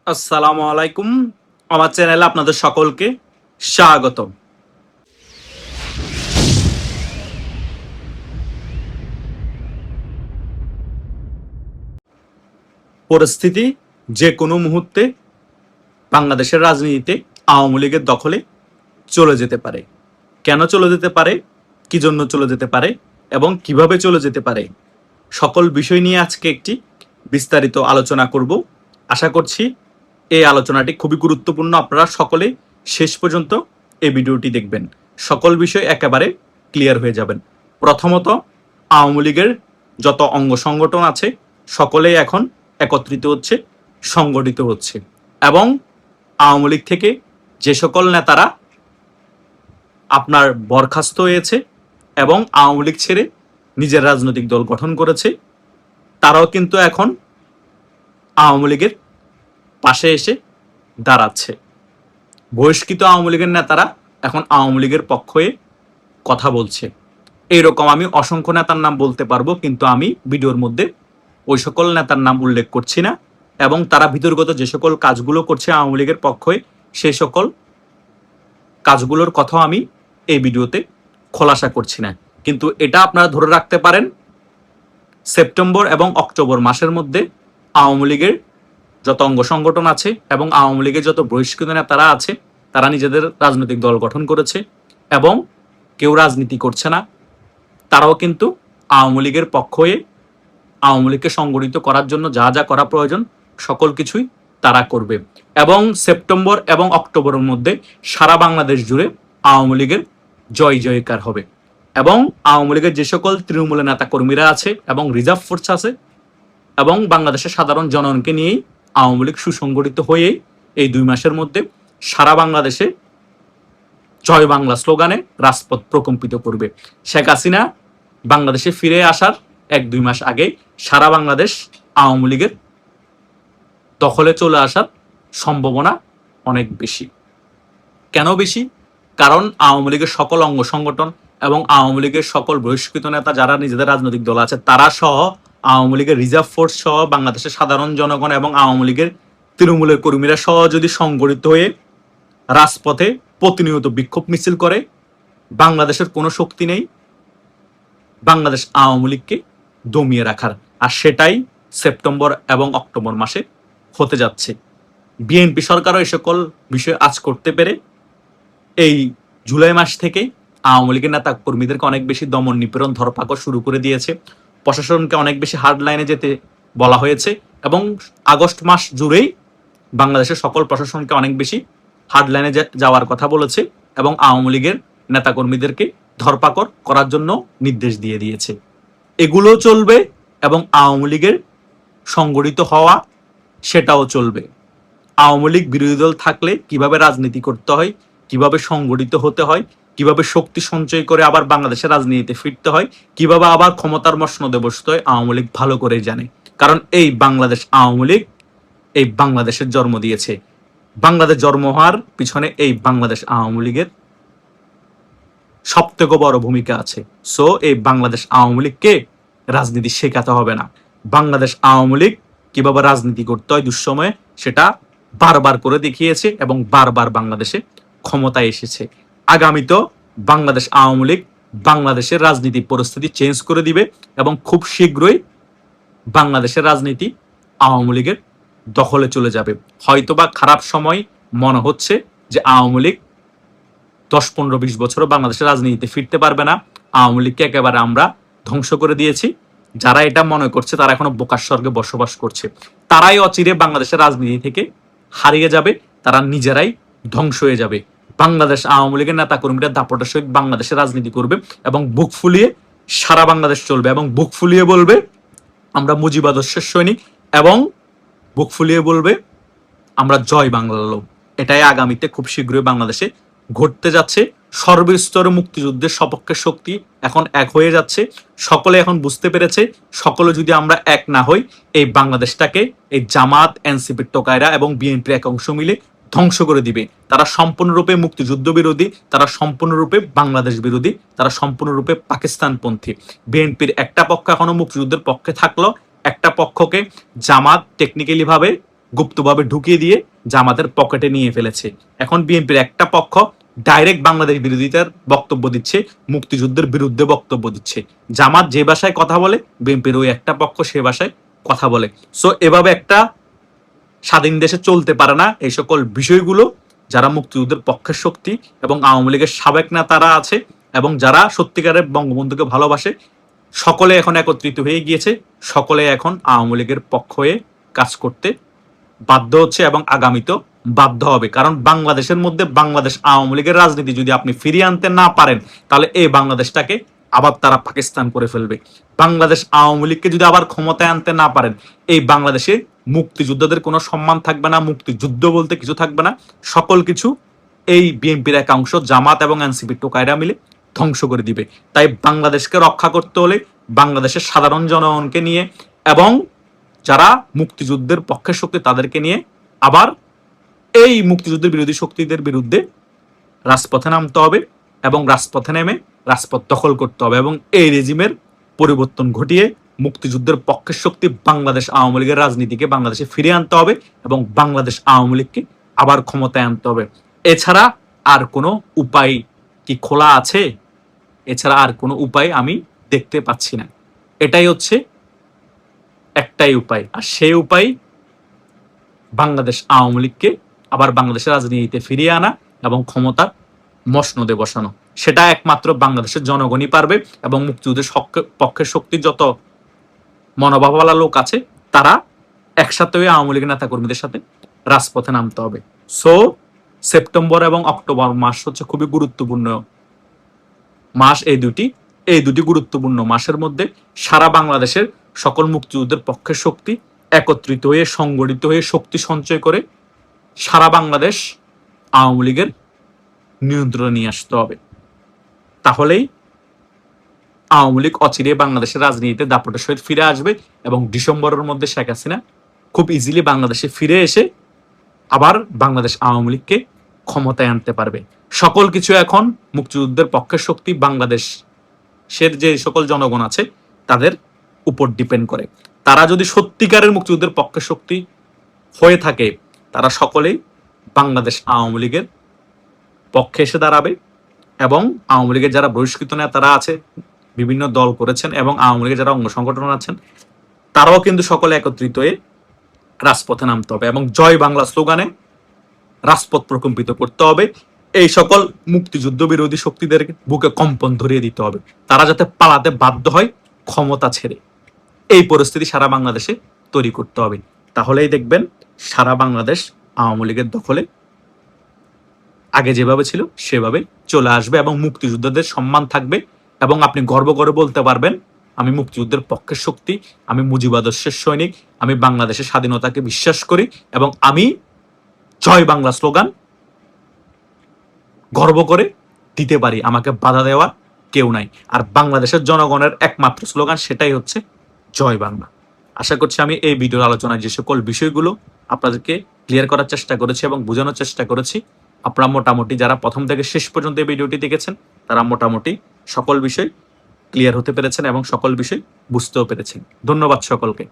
আসসালামু আলাইকুম। আমার চ্যানেলে আপনাদের সকলকে স্বাগতম। পরিস্থিতি যে কোনো মুহূর্তে বাংলাদেশের রাজনীতিতে আওয়ামী লীগের দখলে চলে যেতে পারে। কেন চলে যেতে পারে, কি জন্য চলে যেতে পারে এবং কিভাবে চলে যেতে পারে, সকল বিষয় নিয়ে আজকে একটি বিস্তারিত আলোচনা করব। আশা করছি এই আলোচনাটি খুবই গুরুত্বপূর্ণ। আপনারা সকলে শেষ পর্যন্ত এই ভিডিওটি দেখবেন, সকল বিষয় একেবারে ক্লিয়ার হয়ে যাবেন। প্রথমত, আওয়ামী লীগের যত অঙ্গ সংগঠন আছে সকলেই এখন একত্রিত হচ্ছে, সংগঠিত হচ্ছে এবং আওয়ামী লীগ থেকে যে সকল নেতারা আপনার বরখাস্ত হয়েছে এবং আওয়ামী লীগ ছেড়ে নিজের রাজনৈতিক দল গঠন করেছে, তারাও কিন্তু এখন আওয়ামী লীগের পাশে এসে দাঁড়াচ্ছে। বহিষ্কৃত আওয়ামী লীগের নেতারা এখন আওয়ামী লীগের পক্ষে কথা বলছে। এইরকম আমি অসংখ্য নেতার নাম বলতে পারবো, কিন্তু আমি ভিডিওর মধ্যে ওই সকল নেতার নাম উল্লেখ করছি না এবং তারা ভিতরগত যে সকল কাজগুলো করছে আওয়ামী লীগের পক্ষে, সেই সকল কাজগুলোর কথাও আমি এই ভিডিওতে খোলাসা করছি না। কিন্তু এটা আপনারা ধরে রাখতে পারেন, সেপ্টেম্বর এবং অক্টোবর মাসের মধ্যে আওয়ামী লীগের যত অঙ্গ সংগঠন আছে এবং আওয়ামী লীগের যত বহিষ্কৃত নেতারা আছে, তারা নিজেদের রাজনৈতিক দল গঠন করেছে এবং কেউ রাজনীতি করছে না। তারাও কিন্তু আওয়ামী লীগের পক্ষ হয়ে আওয়ামী লীগকে সংগঠিত করার জন্য যা যা করা প্রয়োজন সকল কিছুই তারা করবে এবং সেপ্টেম্বর এবং অক্টোবরের মধ্যে সারা বাংলাদেশ জুড়ে আওয়ামী লীগের জয় জয়কার হবে এবং আওয়ামী লীগের যে সকল তৃণমূলের নেতা কর্মীরা আছে এবং রিজার্ভ ফোর্স আছে এবং বাংলাদেশের সাধারণ জনগণকে নিয়েই আওয়ামী লীগ সুসংগঠিত হয়ে এই 2 মাসের মধ্যে সারা বাংলাদেশে জয় বাংলা স্লোগানে রাজপথ প্রকম্পিত করবে। শেখ হাসিনা বাংলাদেশে ফিরে আসার 1-2 মাস আগে সারা বাংলাদেশ আওয়ামী লীগের দখলে চলে আসার সম্ভাবনা অনেক বেশি। কেন বেশি? কারণ আওয়ামী লীগের সকল অঙ্গ সংগঠন এবং আওয়ামী লীগের সকল বহিষ্কৃত নেতা যারা নিজেদের রাজনৈতিক দল আছে, তারা সহ আওয়ামী লীগের রিজার্ভ ফোর্স সহ বাংলাদেশের সাধারণ জনগণ এবং আওয়ামী লীগের তৃণমূলের কর্মীরা সহ যদি সংগঠিত হয়ে রাজপথে প্রতিনিয়ত বিক্ষোভ মিছিল করে, বাংলাদেশের কোনো শক্তি নেই বাংলাদেশ আওয়ামী লীগকে দমিয়ে রাখার। আর সেটাই সেপ্টেম্বর এবং অক্টোবর মাসে হতে যাচ্ছে। বিএনপি সরকারও এই সকল বিষয় আজ করতে পেরে এই জুলাই মাস থেকেই আওয়ামী লীগের নেতা কর্মীদেরকে অনেক বেশি দমন নিপীড়ন ধরপাকড় শুরু করে দিয়েছে। প্রশাসনকে অনেক বেশি হার্ড লাইনে যেতে বলা হয়েছে এবং আগস্ট মাস জুড়েই বাংলাদেশের সকল প্রশাসনকে অনেক বেশি হার্ড লাইনে যাওয়ার কথা বলেছে এবং আওয়ামী লীগের নেতাকর্মীদেরকে ধরপাকড় করার জন্য নির্দেশ দিয়ে দিয়েছে। এগুলো চলবে এবং আওয়ামী লীগের সংগঠিত হওয়া সেটাও চলবে। আওয়ামী লীগ বিরোধী দল থাকলে কিভাবে রাজনীতি করতে হয়, কিভাবে সংগঠিত হতে হয়, কিভাবে শক্তি সঞ্চয় করে আবার বাংলাদেশের রাজনীতিতে ফিরতে হয়, কিভাবে আবার ক্ষমতার মসনদে বসতে হয়, আওয়ামী লীগ ভালো করে জানে। কারণ এই বাংলাদেশ আওয়ামী লীগ এই বাংলাদেশের জন্ম দিয়েছে। বাংলাদেশ জন্ম হওয়ার পিছনে এই বাংলাদেশ আওয়ামী লীগের সবথেকে বড় ভূমিকা আছে। সো এই বাংলাদেশ আওয়ামী লীগকে রাজনীতি শেখাতে হবে না। বাংলাদেশ আওয়ামী লীগ কিভাবে রাজনীতি করতে হয় দুঃসময়ে সেটা বারবার করে দেখিয়েছে এবং বারবার বাংলাদেশে ক্ষমতায় এসেছে। আগামীতেও বাংলাদেশ আওয়ামী লীগ বাংলাদেশের রাজনীতি পরিস্থিতি চেঞ্জ করে দিবে এবং খুব শীঘ্রই বাংলাদেশের রাজনীতি আওয়ামী লীগের দখলে চলে যাবে। হয়তোবা খারাপ সময় মনে হচ্ছে যে আওয়ামী লীগ 10-15-20 বছরও বাংলাদেশের রাজনীতিতে ফিরতে পারবে না, আওয়ামী লীগকে একেবারে আমরা ধ্বংস করে দিয়েছি। যারা এটা মনে করছে তারা এখনো বোকার স্বর্গে বসবাস করছে। তারাই অচিরে বাংলাদেশের রাজনীতি থেকে হারিয়ে যাবে, তারা নিজেরাই ধ্বংস হয়ে যাবে। বাংলাদেশ আওয়ামী লীগের নেতা কর্মীরা দাপটের সহিত বাংলাদেশের রাজনীতি করবে এবং বুক ফুলিয়ে সারা বাংলাদেশ চলবে এবং বুক ফুলিয়ে বলবে আমরা মুজিবাদর্শের সৈনিক এবং বুক ফুলিয়ে বলবে আমরা জয় বাংলার লোক। এটাই আগামীতে খুব শীঘ্রই বাংলাদেশে ঘটতে যাচ্ছে। সর্বস্তরে মুক্তিযুদ্ধের সপক্ষে শক্তি এখন এক হয়ে যাচ্ছে। সকলে এখন বুঝতে পেরেছে, সকলে যদি আমরা এক না হই এই বাংলাদেশটাকে এই জামাত, এনসিপির টোকায়রা এবং বিএনপির এক অংশ মিলে ধ্বংস করে দিবে। তারা সম্পূর্ণরূপে মুক্তিযুদ্ধ বিরোধী, তারা সম্পূর্ণরূপে বাংলাদেশ বিরোধী, তারা সম্পূর্ণরূপে পাকিস্তানপন্থী। বিএনপির একটা পক্ষ এখনো মুক্তিযুদ্ধের পক্ষে থাকলো, একটা পক্ষকে জামাত টেকনিক্যালি ভাবে গুপ্তভাবে ঢুকিয়ে দিয়ে জামাতের পকেটে নিয়ে ফেলেছে। এখন বিএনপির একটা পক্ষ ডাইরেক্ট বাংলাদেশ বিরোধিতার বক্তব্য দিচ্ছে, মুক্তিযুদ্ধের বিরুদ্ধে বক্তব্য দিচ্ছে। জামাত যে ভাষায় কথা বলে, বিএনপির ওই একটা পক্ষ সে ভাষায় কথা বলে। সো এভাবে একটা স্বাধীন দেশে চলতে পারে না। এই সকল বিষয়গুলো যারা মুক্তিযুদ্ধের পক্ষের শক্তি এবং আওয়ামী লীগের সাবেক নেতারা আছে এবং যারা সত্যিকারের বঙ্গবন্ধুকে ভালোবাসে, সকলে এখন একত্রিত হয়ে গিয়েছে। সকলে এখন আওয়ামী লীগের পক্ষ হয়ে কাজ করতে বাধ্য হচ্ছে এবং আগামীতেও বাধ্য হবে। কারণ বাংলাদেশের মধ্যে বাংলাদেশ আওয়ামী লীগের রাজনীতি যদি আপনি ফিরিয়ে আনতে না পারেন, তাহলে এই বাংলাদেশটাকে আবার তারা পাকিস্তান করে ফেলবে। বাংলাদেশ আওয়ামী লীগকে যদি আবার ক্ষমতায় আনতে না পারেন, এই বাংলাদেশে মুক্তিযোদ্ধাদের কোনো সম্মান থাকবে না, মুক্তিযুদ্ধ বলতে কিছু থাকবে না। সকল কিছু এই বিএনপির একাংশ, জামাত এবং এনসিপি টোকাইরা মিলে ধ্বংস করে দিবে। তাই বাংলাদেশকে রক্ষা করতে হলে বাংলাদেশের সাধারণ জনগণকে নিয়ে এবং যারা মুক্তিযুদ্ধের পক্ষের শক্তি তাদেরকে নিয়ে আবার এই মুক্তিযুদ্ধের বিরোধী শক্তিদের বিরুদ্ধে রাজপথে নামতে হবে এবং রাজপথে নেমে রাজপথ দখল করতে হবে এবং এই রেজিমের পরিবর্তন ঘটিয়ে মুক্তিযুদ্ধের পক্ষের শক্তি বাংলাদেশ আওয়ামী লীগের রাজনীতিকে বাংলাদেশে ফিরিয়ে আনতে হবে এবং বাংলাদেশ আওয়ামী লীগকে আবার ক্ষমতায় আনতে হবে। এছাড়া আর কোনো উপায় কি খোলা আছে? এছাড়া আর কোনো উপায় আমি দেখতে পাচ্ছি না। এটাই হচ্ছে একটাই উপায়, আর সেই উপায় বাংলাদেশ আওয়ামী লীগকে আবার বাংলাদেশের রাজনীতিতে ফিরিয়ে আনা এবং ক্ষমতার মসনদে বসানো। সেটা একমাত্র বাংলাদেশের জনগণই পারবে এবং মুক্তিযুদ্ধের পক্ষের শক্তি যত মনোভাবওয়ালা লোক আছে তারা একসাথে হয়ে আওয়ামী লীগের নেতা কর্মীদের সাথে রাজপথে নামতে হবে। সো সেপ্টেম্বর এবং অক্টোবর মাস হচ্ছে খুবই গুরুত্বপূর্ণ মাস। এই দুটি গুরুত্বপূর্ণ মাসের মধ্যে সারা বাংলাদেশের সকল মুক্তিযুদ্ধের পক্ষের শক্তি একত্রিত হয়ে সংগঠিত হয়ে শক্তি সঞ্চয় করে সারা বাংলাদেশ আওয়ামী লীগের নিয়ন্ত্রণে নিয়ে আসতে হবে। তাহলেই আওয়ামী লীগ অচিরে বাংলাদেশের রাজনীতিতে দাপটের সহিত ফিরে আসবে এবং ডিসেম্বরের মধ্যে শেখ হাসিনা খুব ইজিলি বাংলাদেশে ফিরে এসে আবার বাংলাদেশ আওয়ামী লীগকে ক্ষমতায় আনতে পারবে। সকল কিছু এখন মুক্তিযুদ্ধের পক্ষের শক্তি বাংলাদেশের যে সকল জনগণ আছে তাদের উপর ডিপেন্ড করে। তারা যদি সত্যিকারের মুক্তিযুদ্ধের পক্ষের শক্তি হয়ে থাকে, তারা সকলেই বাংলাদেশ আওয়ামী লীগের পক্ষে এসে দাঁড়াবে এবং আওয়ামী লীগের যারা বহিষ্কৃত নেতারা আছে, বিভিন্ন দল করেছেন এবং আওয়ামী লীগের যারা অঙ্গ সংগঠন আছেন, তারাও কিন্তু সকলে একত্রিত হয়ে রাজপথে নামতে হবে এবং জয় বাংলা স্লোগানে রাজপথ প্রকম্পিত করতে হবে। এই সকল মুক্তিযুদ্ধ বিরোধী শক্তিদের বুকে কম্পন ধরিয়ে দিতে হবে, তারা যাতে পালাতে বাধ্য হয় ক্ষমতা ছেড়ে। এই পরিস্থিতি সারা বাংলাদেশে তৈরি করতে হবে। তাহলেই দেখবেন সারা বাংলাদেশ আওয়ামী লীগের দখলে আগে যেভাবে ছিল সেভাবে চলে আসবে এবং মুক্তিযোদ্ধাদের সম্মান থাকবে এবং আপনি গর্ব করে বলতে পারবেন, আমি মুক্তিযুদ্ধের পক্ষের শক্তি, আমি মুজিবাদর্শের সৈনিক, আমি বাংলাদেশের স্বাধীনতাকে বিশ্বাস করি এবং আমি জয় বাংলা স্লোগান গর্ব করে দিতে পারি, আমাকে বাধা দেওয়ার কেউ নাই। আর বাংলাদেশের জনগণের একমাত্র স্লোগান সেটাই হচ্ছে জয় বাংলা। আশা করছি আমি এই ভিডিওর আলোচনায় যে সকল বিষয়গুলো আপনাদেরকে ক্লিয়ার করার চেষ্টা করেছি এবং বোঝানোর চেষ্টা করেছি, আপনারা মোটামুটি যারা প্রথম থেকে শেষ পর্যন্ত এই ভিডিওটি দেখেছেন তারা মোটামুটি সকল বিষয় ক্লিয়ার হতে পেরেছেন এবং সকল বিষয় বুঝতেও পেরেছেন। ধন্যবাদ সকলকে।